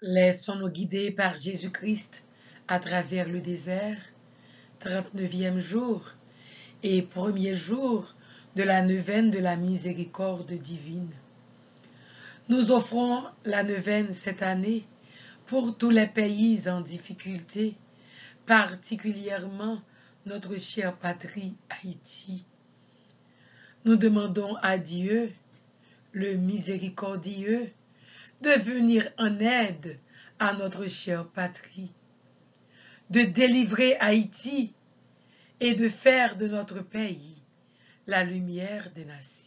Laissons-nous guider par Jésus-Christ à travers le désert, 39e jour et premier jour de la neuvaine de la miséricorde divine. Nous offrons la neuvaine cette année pour tous les pays en difficulté, particulièrement notre chère patrie Haïti. Nous demandons à Dieu, le miséricordieux, de venir en aide à notre chère patrie, de délivrer Haïti et de faire de notre pays la lumière des nations.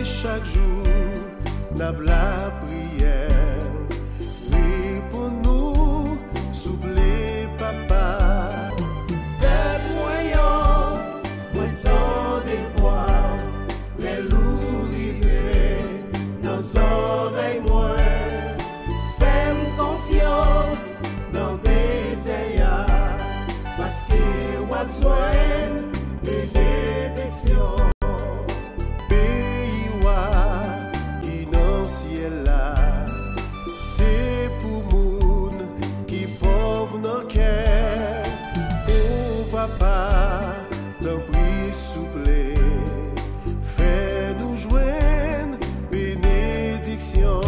Chaque jour, la prière, oui pour nous, souffler papa. Père moyen, moi tant de voir, les loups rivés, nos oreilles moins, fais-moi confiance dans des ayats, parce que on a besoin de détection. C'est pour moun qui pauvre nos cœurs. Oh papa, t'en prie souple, fais-nous joindre bénédiction.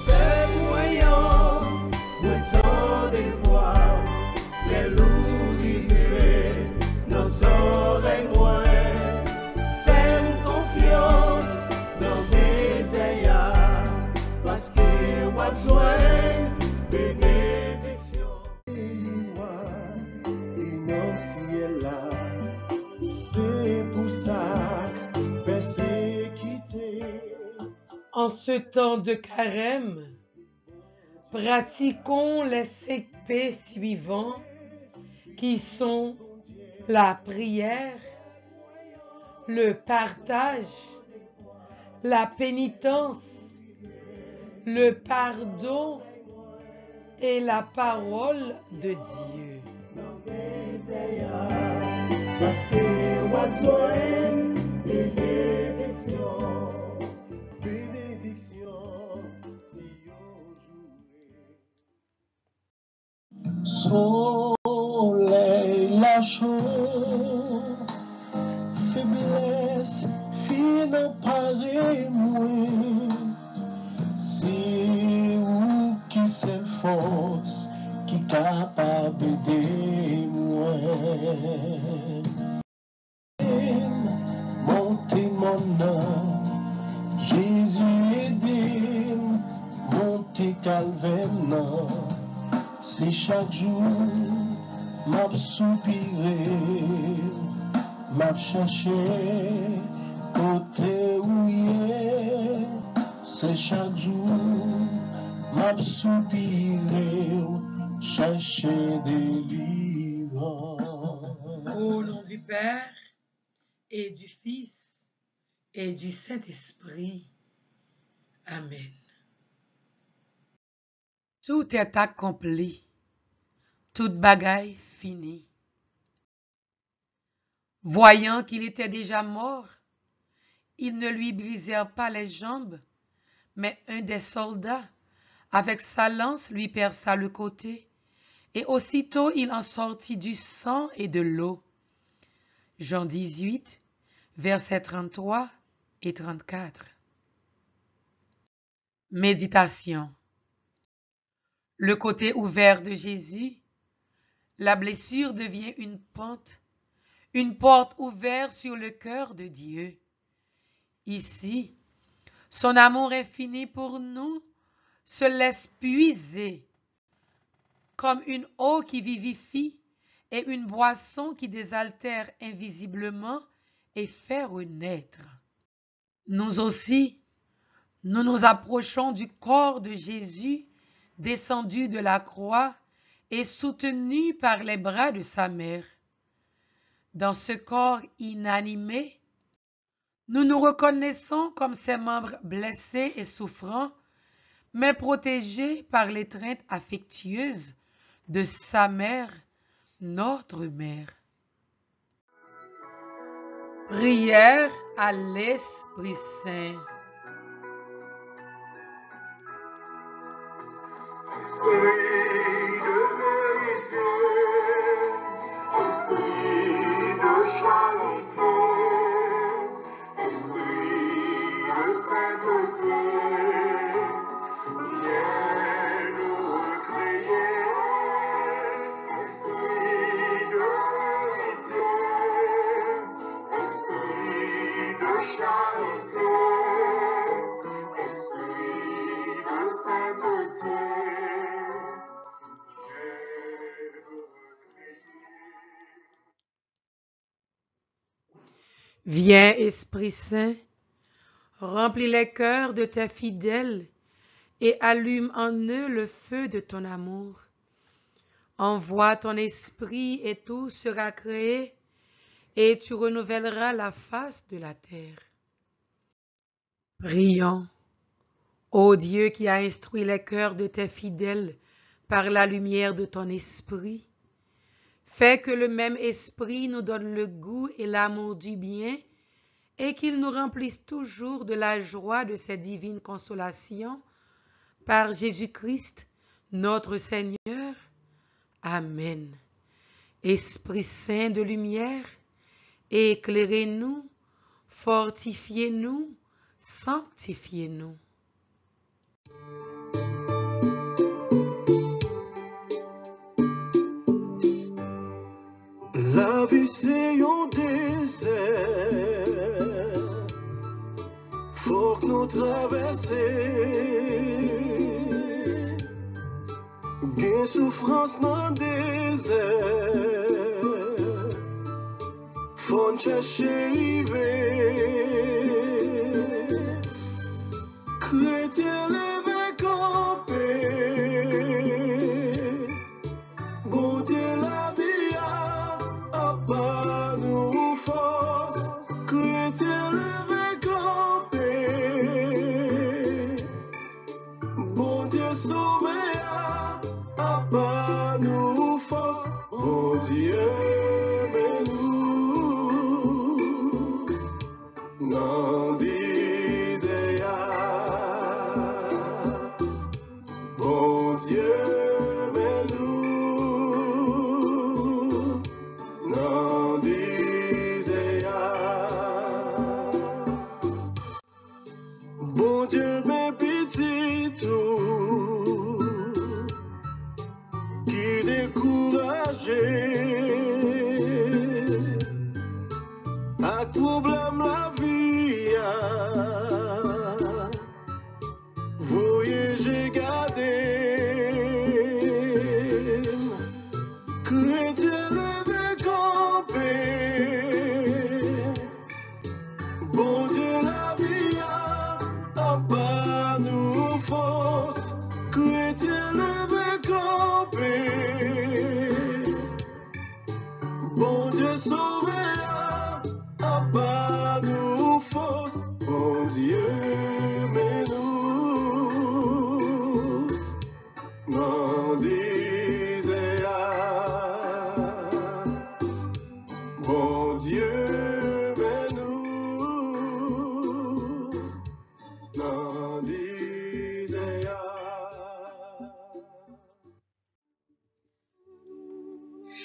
Fais moyen, moi tant de voir les loups rivés, nos oreilles moins. Fais-nous confiance dans des ayats, parce que on a besoin de bénédiction. C'est pour ça persécuté. En ce temps de carême, pratiquons les 5 P suivants qui sont la prière, le partage, la pénitence, le pardon et la parole de Dieu. Parce que on a besoin de bénédiction, si on jouait. Soleil la chaud, faiblesse, fin pareil moi. C'est où qui s'efforce, qui capable d'aider moi. Montez mon nom, Jésus aidez, montez calvaire, c'est chaque jour, m'a soupiré, m'a cherché, côté où il est. C'est chaque jour, m'a soupiré, chercher délivrance. Au nom du Père et du Fils et du Saint-Esprit. Amen. Tout est accompli, toute bagaille finie. Voyant qu'il était déjà mort, ils ne lui brisèrent pas les jambes, mais un des soldats, avec sa lance, lui perça le côté, et aussitôt il en sortit du sang et de l'eau. Jean 18, versets 33 et 34. Méditation. Le côté ouvert de Jésus, la blessure devient une porte ouverte sur le cœur de Dieu. Ici, son amour infini pour nous se laisse puiser comme une eau qui vivifie et une boisson qui désaltère invisiblement et fait renaître. Nous aussi, nous nous approchons du corps de Jésus descendu de la croix et soutenu par les bras de sa mère. Dans ce corps inanimé, nous nous reconnaissons comme ses membres blessés et souffrants, mais protégés par l'étreinte affectueuse de sa mère, notre mère. Prière à l'Esprit Saint. Esprit de vérité, esprit de charité, esprit de sainteté, viens nous recréer. Esprit de vérité, esprit de charité, esprit de sainteté. Viens, Esprit Saint, remplis les cœurs de tes fidèles et allume en eux le feu de ton amour. Envoie ton esprit et tout sera créé et tu renouvelleras la face de la terre. Prions. Ô Dieu qui a instruit les cœurs de tes fidèles par la lumière de ton esprit, fais que le même esprit nous donne le goût et l'amour du bien et qu'il nous remplisse toujours de la joie de ces divines consolations par Jésus-Christ, notre Seigneur. Amen. Esprit Saint de lumière, éclairez-nous, fortifiez-nous, sanctifiez-nous. La vie c'est un désert, faut que nous traverser. Gain souffrance dans le désert, faut nous chercher river. Chrétien levé campé, bon Dieu la vie a pas nous force. Chrétien levé campé, bon Dieu sauvé a pas nous force. Bon Dieu mais nous n'en disait bon Dieu mais nous n'en disait bon Dieu mais petit tout qui découragé à problème la vie voyez j'ai gardé chrétien levé campé bon Dieu la vie a pas nous force chrétien levé campé bon Dieu sauvé a pas nous force bon Dieu mais nous n'en disait bon Dieu mais nous n'en disait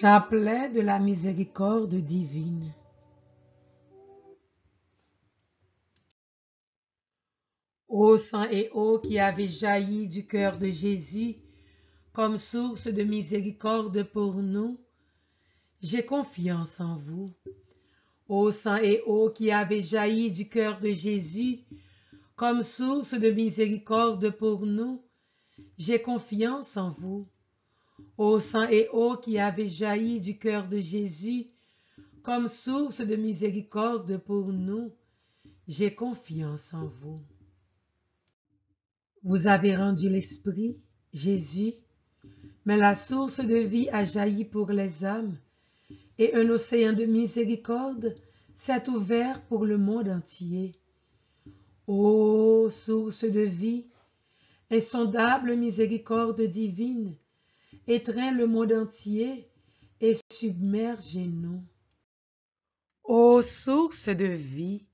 Chapelet de la miséricorde divine. Ô sang et eau qui avez jailli du cœur de Jésus comme source de miséricorde pour nous, j'ai confiance en vous. Ô sang et eau qui avez jailli du cœur de Jésus, comme source de miséricorde pour nous, j'ai confiance en vous. Ô sang et eau qui avez jailli du cœur de Jésus, comme source de miséricorde pour nous, j'ai confiance en vous. Vous avez rendu l'Esprit, Jésus, mais la source de vie a jailli pour les âmes, et un océan de miséricorde s'est ouvert pour le monde entier. Ô source de vie, insondable miséricorde divine, étreins le monde entier et submergez-nous. Ô source de vie,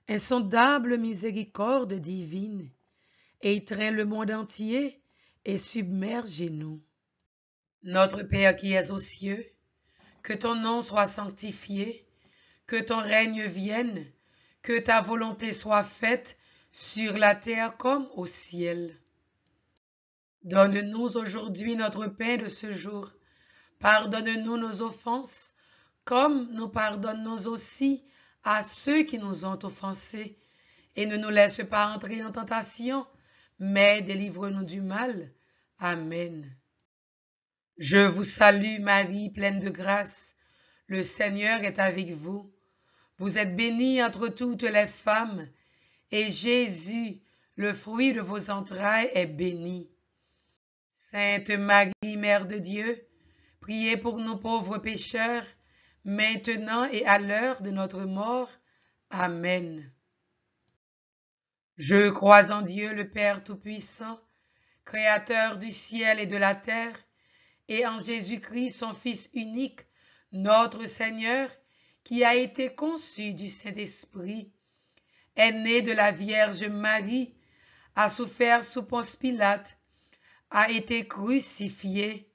insondable miséricorde divine, étreins le monde entier et submergez-nous. Notre Père qui es aux cieux, que ton nom soit sanctifié, que ton règne vienne, que ta volonté soit faite sur la terre comme au ciel. Donne-nous aujourd'hui notre pain de ce jour. Pardonne-nous nos offenses, comme nous pardonnons aussi à ceux qui nous ont offensés. Et ne nous laisse pas entrer en tentation, mais délivre-nous du mal. Amen. Je vous salue Marie, pleine de grâce. Le Seigneur est avec vous. Vous êtes bénie entre toutes les femmes, et Jésus, le fruit de vos entrailles, est béni. Sainte Marie, Mère de Dieu, priez pour nous pauvres pécheurs, maintenant et à l'heure de notre mort. Amen. Je crois en Dieu, le Père Tout-Puissant, Créateur du ciel et de la terre, et en Jésus-Christ, son Fils unique, notre Seigneur, qui a été conçu du Saint-Esprit, est né de la Vierge Marie, a souffert sous Ponce Pilate, a été crucifié,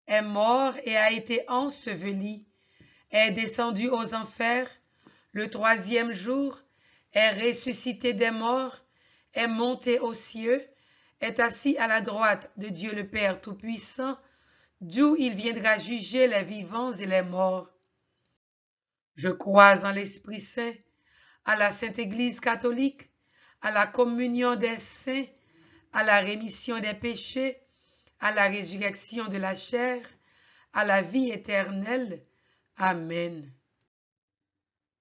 est mort et a été enseveli, est descendu aux enfers, le troisième jour, est ressuscité des morts, est monté aux cieux, est assis à la droite de Dieu le Père Tout-Puissant, d'où il viendra juger les vivants et les morts. Je crois en l'Esprit Saint, à la Sainte Église catholique, à la communion des saints, à la rémission des péchés, à la résurrection de la chair, à la vie éternelle. Amen.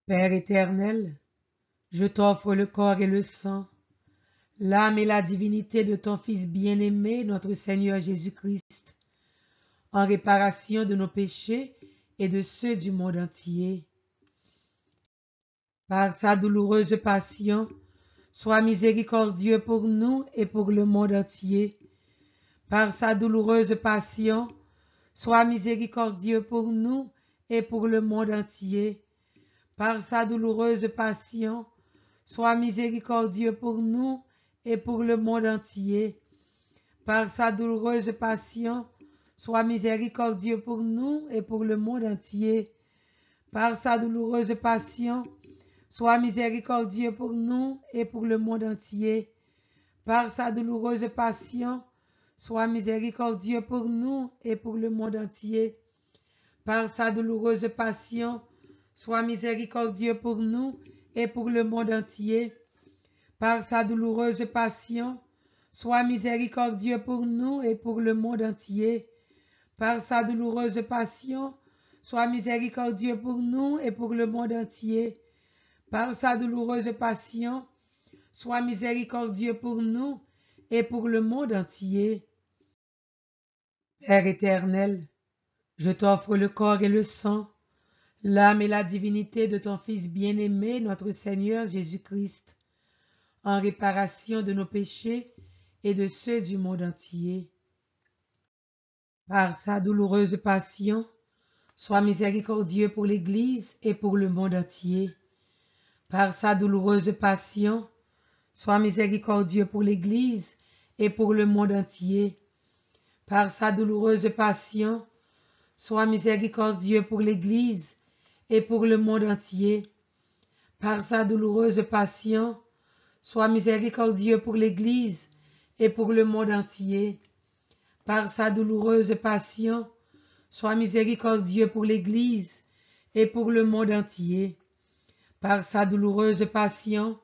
Père éternel, je t'offre le corps et le sang, l'âme et la divinité de ton Fils bien-aimé, notre Seigneur Jésus-Christ, en réparation de nos péchés et de ceux du monde entier. Par sa douloureuse passion, sois miséricordieux pour nous et pour le monde entier. Par sa douloureuse passion, sois miséricordieux pour nous et pour le monde entier. Par sa douloureuse passion, sois miséricordieux pour nous et pour le monde entier. Par sa douloureuse passion, sois miséricordieux pour nous et pour le monde entier. Par sa douloureuse passion, sois miséricordieux pour nous et pour le monde entier. Par sa douloureuse passion, sois miséricordieux pour nous et pour le monde entier. Par sa douloureuse passion, sois miséricordieux pour nous et pour le monde entier. Par sa douloureuse passion, sois miséricordieux pour nous et pour le monde entier. Par sa douloureuse passion, sois miséricordieux pour nous et pour le monde entier. Par sa douloureuse passion, sois miséricordieux pour nous et pour le monde entier. Père éternel, je t'offre le corps et le sang, l'âme et la divinité de ton Fils bien-aimé, notre Seigneur Jésus-Christ, en réparation de nos péchés et de ceux du monde entier. Par sa douloureuse passion, sois miséricordieux pour l'Église et pour le monde entier. Par sa douloureuse passion, sois miséricordieux pour l'Église et pour le monde entier. Par sa douloureuse passion, sois miséricordieux pour l'Église et pour le monde entier. Par sa douloureuse passion, sois miséricordieux pour l'Église et pour le monde entier. Par sa douloureuse passion, sois miséricordieux pour l'Église et pour le monde entier. Par sa douloureuse passion,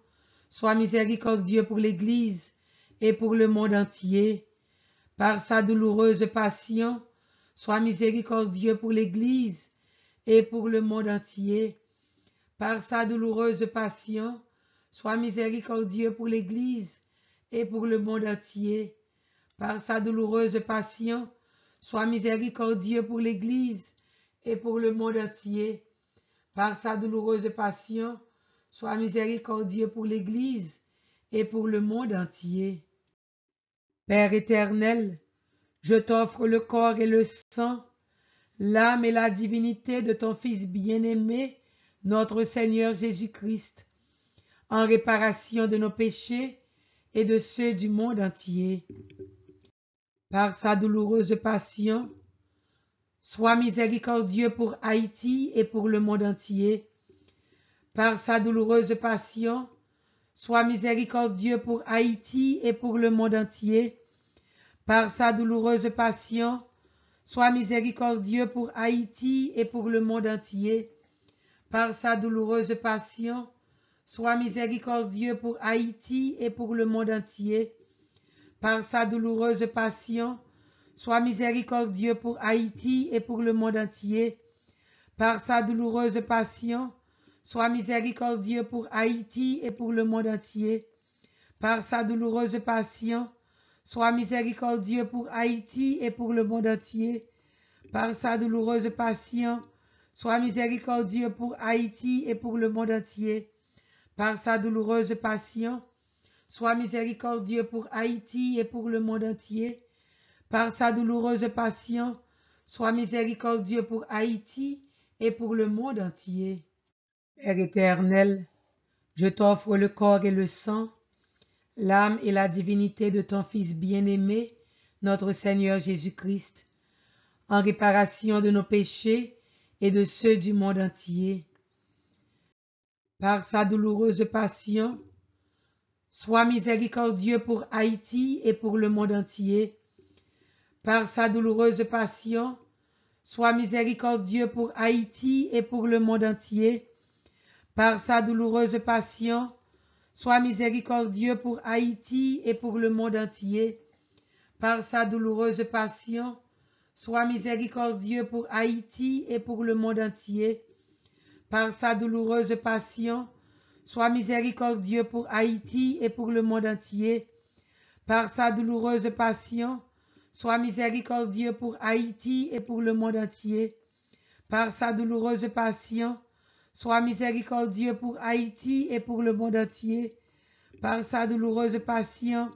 sois miséricordieux pour l'Église et pour le monde entier. Par sa douloureuse passion, sois miséricordieux pour l'Église et pour le monde entier. Par sa douloureuse passion, sois miséricordieux pour l'Église et pour le monde entier. Par sa douloureuse passion, sois miséricordieux pour l'Église et pour le monde entier. Par sa douloureuse passion, sois miséricordieux pour l'Église et pour le monde entier. Père éternel, je t'offre le corps et le sang, l'âme et la divinité de ton Fils bien-aimé, notre Seigneur Jésus-Christ, en réparation de nos péchés et de ceux du monde entier. Par sa douloureuse passion, sois miséricordieux pour Haïti et pour le monde entier. Par sa douloureuse passion, sois miséricordieux pour Haïti et pour le monde entier. Par sa douloureuse passion, sois miséricordieux pour Haïti et pour le monde entier. Par sa douloureuse passion, sois miséricordieux pour Haïti et pour le monde entier. Par sa douloureuse passion, sois miséricordieux pour Haïti et pour le monde entier. Par sa douloureuse passion, sois miséricordieux pour Haïti et pour le monde entier. Par sa douloureuse passion, sois miséricordieux pour Haïti et pour le monde entier. Par sa douloureuse passion, sois miséricordieux pour Haïti et pour le monde entier. Par sa douloureuse passion, sois miséricordieux pour Haïti et pour le monde entier. Par sa douloureuse passion, sois miséricordieux pour Haïti et pour le monde entier. Père éternel, je t'offre le corps et le sang, l'âme et la divinité de ton Fils bien-aimé, notre Seigneur Jésus-Christ, en réparation de nos péchés et de ceux du monde entier. Par sa douloureuse passion, sois miséricordieux pour Haïti et pour le monde entier. Par sa douloureuse passion, sois miséricordieux pour Haïti et pour le monde entier. Par sa douloureuse passion, sois miséricordieux pour Haïti et pour le monde entier. Par sa douloureuse passion, sois miséricordieux pour Haïti et pour le monde entier. Par sa douloureuse passion, sois miséricordieux pour Haïti et pour le monde entier. Par sa douloureuse passion, sois miséricordieux pour Haïti et pour le monde entier. Par sa douloureuse passion, sois miséricordieux pour Haïti et pour le monde entier. Par sa douloureuse passion,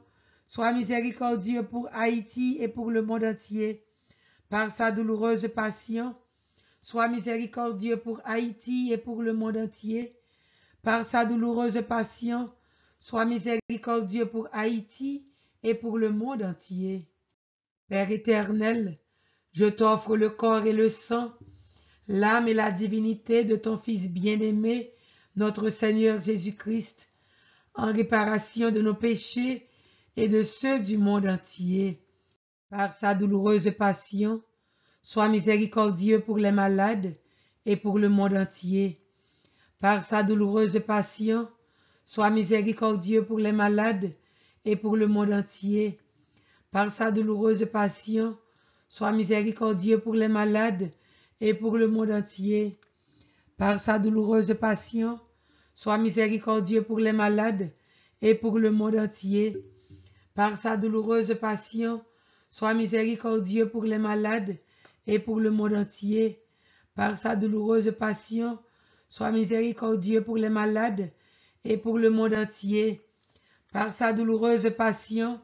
sois miséricordieux pour Haïti et pour le monde entier. Par sa douloureuse passion, sois miséricordieux pour Haïti et pour le monde entier. Par sa douloureuse passion, sois miséricordieux pour Haïti et pour le monde entier. Père éternel, je t'offre le corps et le sang, l'âme et la divinité de ton Fils bien-aimé, notre Seigneur Jésus-Christ, en réparation de nos péchés et de ceux du monde entier. Par sa douloureuse passion, sois miséricordieux pour les malades et pour le monde entier. Par sa douloureuse passion, sois miséricordieux pour les malades et pour le monde entier. Par sa douloureuse passion, sois miséricordieux pour les malades et pour le monde entier. Par sa douloureuse passion, sois miséricordieux pour les malades et pour le monde entier. Par sa douloureuse passion, sois miséricordieux pour les malades et pour le monde entier. Par sa douloureuse passion, sois miséricordieux pour les malades et pour le monde entier. Par sa douloureuse passion,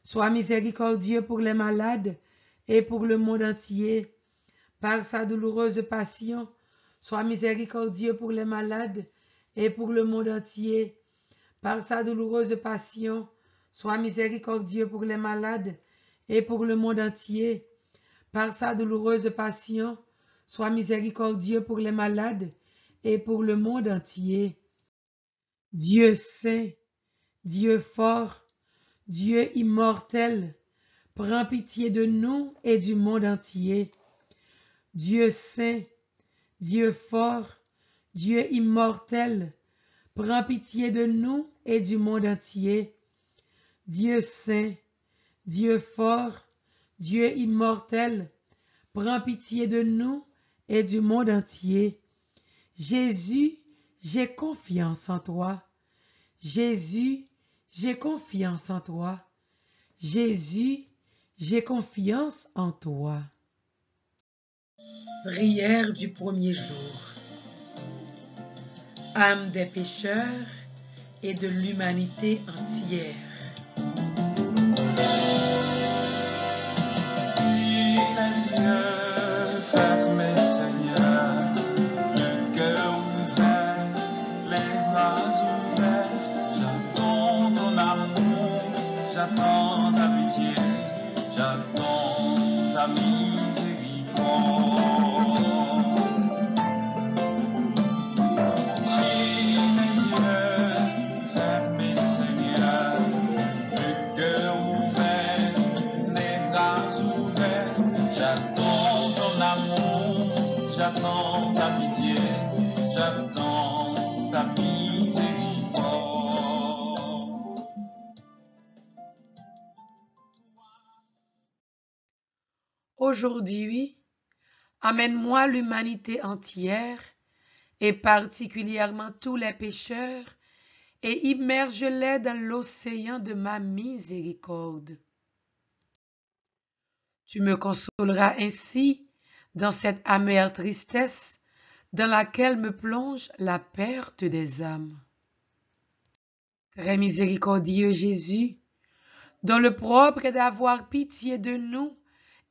sois miséricordieux pour les malades et pour le monde entier. Par sa douloureuse passion, sois miséricordieux pour les malades et pour le monde entier. Par sa douloureuse passion, sois miséricordieux pour les malades et pour le monde entier. Par sa douloureuse passion, sois miséricordieux pour les malades et pour le monde entier. Dieu saint, Dieu fort, Dieu immortel, prends pitié de nous et du monde entier. Dieu saint, Dieu fort, Dieu immortel, prends pitié de nous et du monde entier. Dieu saint, Dieu fort, Dieu immortel, prends pitié de nous et du monde entier. Jésus, j'ai confiance en toi. Jésus, j'ai confiance en toi. Jésus, j'ai confiance en toi. Prière du premier jour. Âme des pécheurs et de l'humanité entière. Les yeux fermés, Seigneur, le cœur ouvert, les bras ouverts, j'attends ton amour, j'attends ta pitié, j'attends ta miséricorde. J'ai les yeux fermés, Seigneur, le cœur ouvert, les bras ouverts, j'attends ton amour, j'attends ta pitié, j'attends ta miséricorde. Aujourd'hui, amène-moi l'humanité entière, et particulièrement tous les pécheurs, et immerge-les dans l'océan de ma miséricorde. Tu me consoleras ainsi dans cette amère tristesse dans laquelle me plonge la perte des âmes. Très miséricordieux Jésus, dont le propre est d'avoir pitié de nous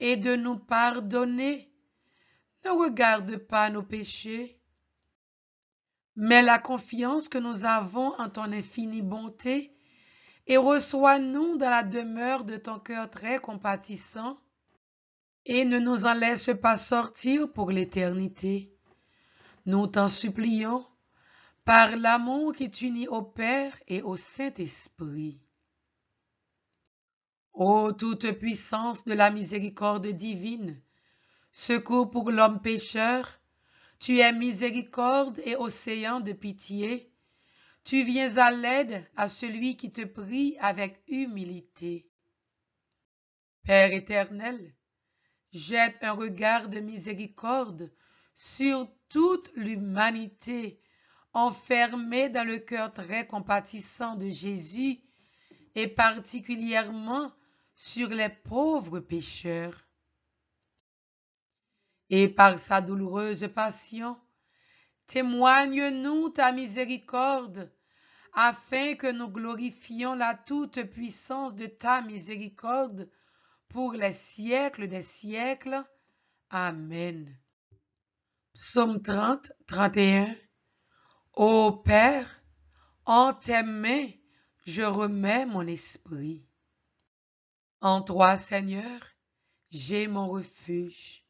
et de nous pardonner, ne regarde pas nos péchés, mais la confiance que nous avons en ton infinie bonté, et reçois-nous dans la demeure de ton cœur très compatissant, et ne nous en laisse pas sortir pour l'éternité. Nous t'en supplions, par l'amour qui t'unit au Père et au Saint-Esprit. Ô toute puissance de la miséricorde divine, secours pour l'homme pécheur, tu es miséricorde et océan de pitié, tu viens à l'aide à celui qui te prie avec humilité. Père éternel, jette un regard de miséricorde sur toute l'humanité enfermée dans le cœur très compatissant de Jésus et particulièrement sur les pauvres pécheurs. Et par sa douloureuse passion, témoigne-nous ta miséricorde, afin que nous glorifions la toute-puissance de ta miséricorde pour les siècles des siècles. Amen. Psaume 30, 31. Ô Père, en tes mains, je remets mon esprit. En toi, Seigneur, j'ai mon refuge.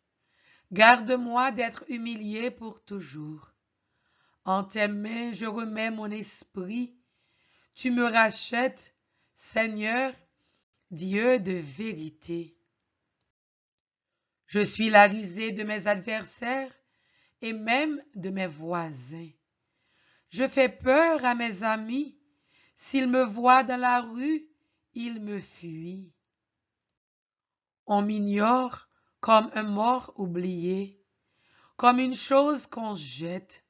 Garde-moi d'être humilié pour toujours. En tes mains, je remets mon esprit. Tu me rachètes, Seigneur, Dieu de vérité. Je suis la risée de mes adversaires et même de mes voisins. Je fais peur à mes amis. S'ils me voient dans la rue, ils me fuient. On m'ignore comme un mort oublié, comme une chose qu'on jette.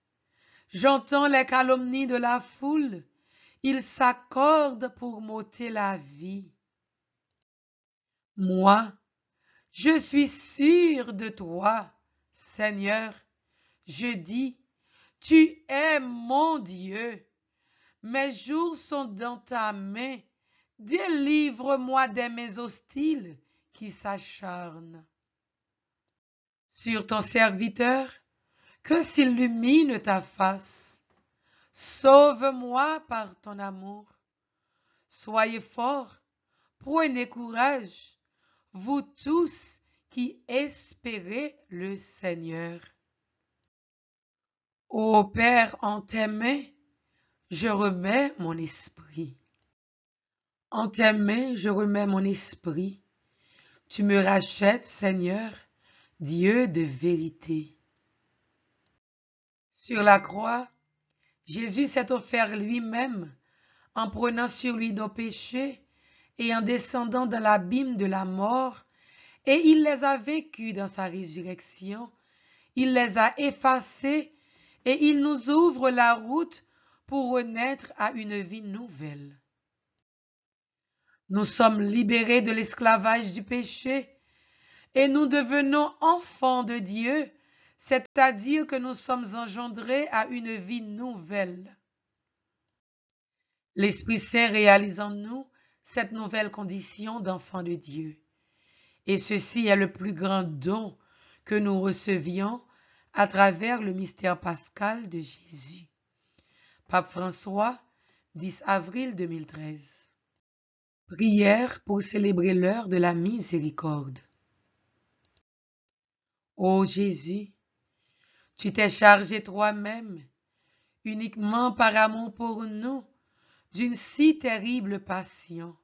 J'entends les calomnies de la foule, ils s'accordent pour m'ôter la vie. Moi, je suis sûr de toi, Seigneur. Je dis, tu es mon Dieu. Mes jours sont dans ta main. Délivre-moi des mains hostiles qui s'acharnent sur ton serviteur, que s'illumine ta face. Sauve-moi par ton amour. Soyez forts, prenez courage, vous tous qui espérez le Seigneur. Ô Père, en tes mains, je remets mon esprit. En tes mains, je remets mon esprit. Tu me rachètes, Seigneur, Dieu de vérité. Sur la croix, Jésus s'est offert lui-même en prenant sur lui nos péchés et en descendant dans l'abîme de la mort, et il les a vaincus dans sa résurrection. Il les a effacés et il nous ouvre la route pour renaître à une vie nouvelle. Nous sommes libérés de l'esclavage du péché et nous devenons enfants de Dieu, c'est-à-dire que nous sommes engendrés à une vie nouvelle. L'Esprit Saint réalise en nous cette nouvelle condition d'enfants de Dieu. Et ceci est le plus grand don que nous recevions à travers le mystère pascal de Jésus. Pape François, 10 avril 2013. Prière pour célébrer l'heure de la miséricorde. Ô Jésus, tu t'es chargé toi-même, uniquement par amour pour nous, d'une si terrible passion.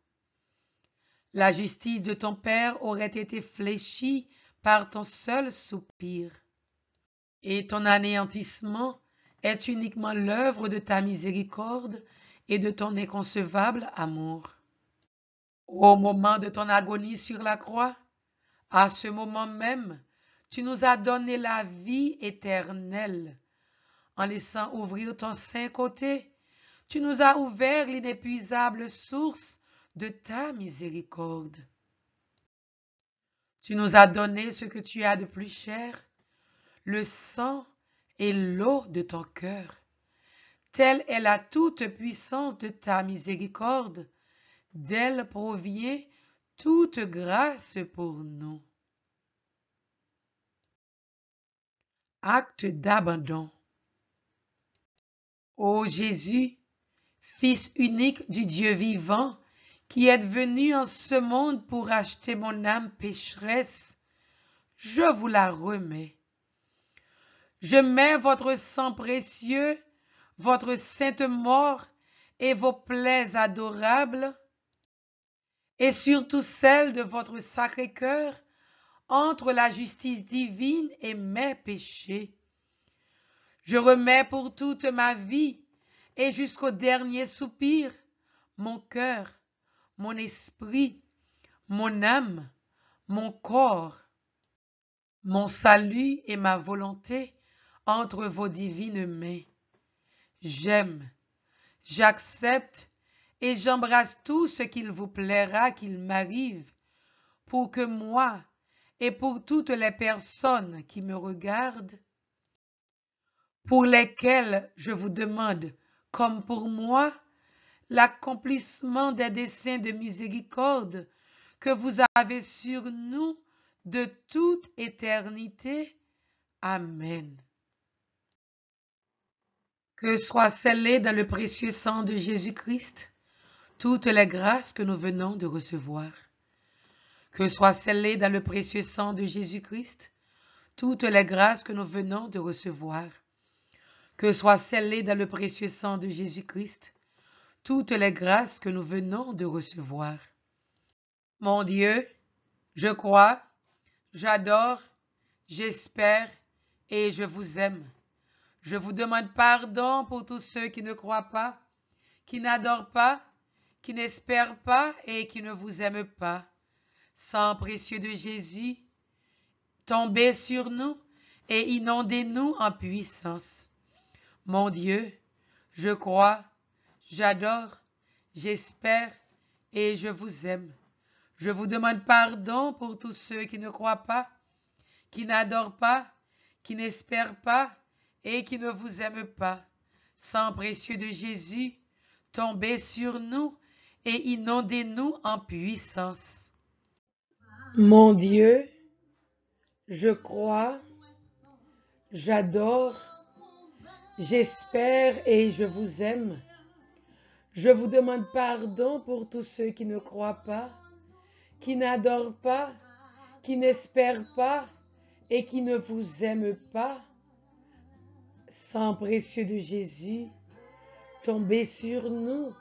La justice de ton Père aurait été fléchie par ton seul soupir. Et ton anéantissement est uniquement l'œuvre de ta miséricorde et de ton inconcevable amour. Au moment de ton agonie sur la croix, à ce moment même, tu nous as donné la vie éternelle. En laissant ouvrir ton saint côté, tu nous as ouvert l'inépuisable source de ta miséricorde. Tu nous as donné ce que tu as de plus cher, le sang et l'eau de ton cœur. Telle est la toute-puissance de ta miséricorde, d'elle provient toute grâce pour nous. Acte d'abandon. Ô Jésus, Fils unique du Dieu vivant, qui êtes venu en ce monde pour acheter mon âme pécheresse, je vous la remets. Je mets votre sang précieux, votre sainte mort et vos plaies adorables, et surtout celle de votre Sacré-Cœur, entre la justice divine et mes péchés. Je remets pour toute ma vie et jusqu'au dernier soupir mon cœur, mon esprit, mon âme, mon corps, mon salut et ma volonté entre vos divines mains. J'aime, j'accepte et j'embrasse tout ce qu'il vous plaira qu'il m'arrive, pour que moi et pour toutes les personnes qui me regardent, pour lesquelles je vous demande, comme pour moi, l'accomplissement des desseins de miséricorde que vous avez sur nous de toute éternité. Amen. Que soient scellées dans le précieux sang de Jésus-Christ toutes les grâces que nous venons de recevoir. Que soient scellées dans le précieux sang de Jésus-Christ toutes les grâces que nous venons de recevoir. Que soient scellées dans le précieux sang de Jésus-Christ toutes les grâces que nous venons de recevoir. Mon Dieu, je crois, j'adore, j'espère et je vous aime. Je vous demande pardon pour tous ceux qui ne croient pas, qui n'adorent pas, qui n'espèrent pas et qui ne vous aiment pas. Sang précieux de Jésus, tombez sur nous et inondez-nous en puissance. Mon Dieu, je crois, j'adore, j'espère et je vous aime. Je vous demande pardon pour tous ceux qui ne croient pas, qui n'adorent pas, qui n'espèrent pas et qui ne vous aiment pas. Sang précieux de Jésus, tombez sur nous et inondez-nous en puissance. Mon Dieu, je crois, j'adore, j'espère et je vous aime. Je vous demande pardon pour tous ceux qui ne croient pas, qui n'adorent pas, qui n'espèrent pas et qui ne vous aiment pas. Sang précieux de Jésus, tombez sur nous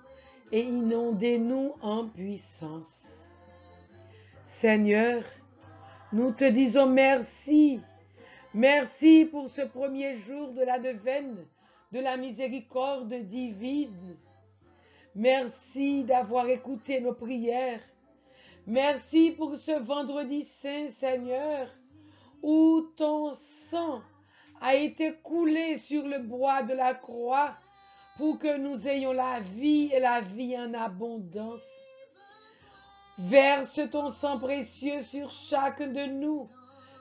et inondez-nous en puissance. Seigneur, nous te disons merci Merci pour ce premier jour de la neuvaine de la miséricorde divine. Merci d'avoir écouté nos prières. Merci pour ce vendredi saint, Seigneur, où ton sang a été coulé sur le bois de la croix pour que nous ayons la vie et la vie en abondance. Verse ton sang précieux sur chacun de nous,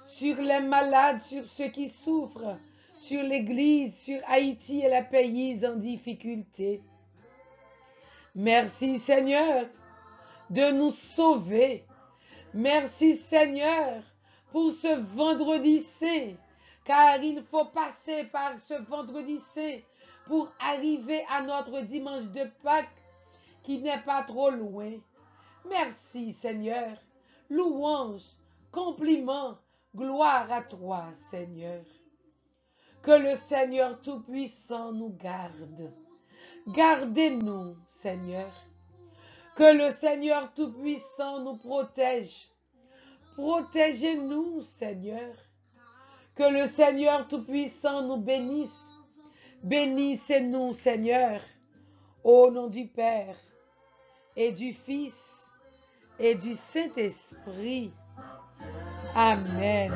sur les malades, sur ceux qui souffrent, sur l'Église, sur Haïti et les pays en difficulté. Merci Seigneur de nous sauver. Merci Seigneur pour ce vendredi saint, car il faut passer par ce vendredi saint pour arriver à notre dimanche de Pâques qui n'est pas trop loin. Merci Seigneur, louange, compliment, gloire à toi Seigneur. Que le Seigneur Tout-Puissant nous garde. Gardez-nous Seigneur. Que le Seigneur Tout-Puissant nous protège. Protégez-nous, Seigneur. Que le Seigneur Tout-Puissant nous bénisse. Bénissez-nous, Seigneur, au nom du Père et du Fils et du Saint-Esprit. Amen.